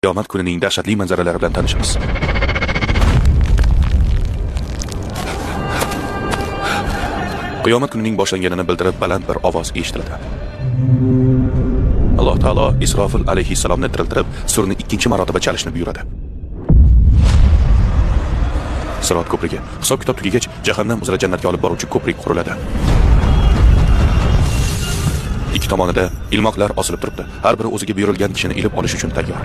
qiyomat kunining dahshatli manzaralari bilan tanishamiz. Qiyomat kunining boshlanganini bildirib baland bir ovoz eshitiladi. Alloh taolo Isrofil alayhissalomni tiriltirib, surni 2-marotaba chalishni buyuradi. Sirot ko'prigi hisob-kitob tugagach, jahannam uzra jannatga olib boruvchi ko'prik quriladi. Ikki tomonida ilmoqlar osilib turibdi. Har biri o'ziga buyurilgan kishini ilib olish uchun tayyor.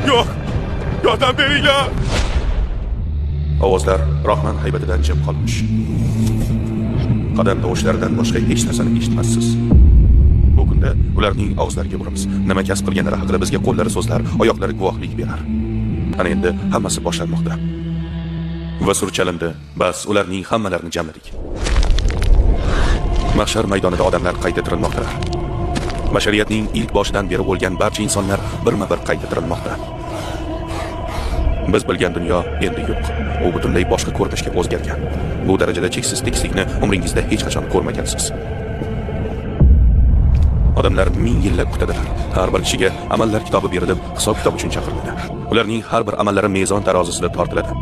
Yo'q! Yordam beringlar! Ovozlar Rahman haybatidan jim qolmish. Qadam tovushlaridan boshqa hech narsani eshitmassiz. Bu kunda ularning og'izlariga uramiz. Nima kasb qilganlari haqida bizga qo'llari so'zlar, oyoqlari guvohlik berar. Ana endi hammasi boshlanmoqda. Va sur chalindi. Bas, ularning hammalarini jamladik. Mahshar maydonida odamlar qayta tirilmoqdalar. Bashariyatning ilk boshidan beri bo'lgan barcha insonlar birma-bir qayta tirilmoqda. Biz bilgan dunyo endi yo'q. U butunlay boshqa ko'rinishga o'zgargan. Bu darajada cheksiz tekislikni umringizda hech qachon ko'rmagansiz. Odamlar 1000 yillab kutadilar. Har bir kishiga amallar kitobi berilib, hisob-kitob uchun chaqiriladi. Ularning har bir amallari mezon tarozisida tortiladi.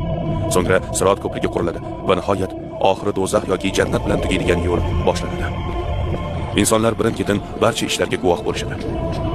So'ngra Sirot ko'prigi quriladi va nihoyat oxiri do'zax yoki jannat bilan tugaydigan yo'l boshlanadi. Insonlar birin-ketin barcha ishlarga guvoh bo'lishadi.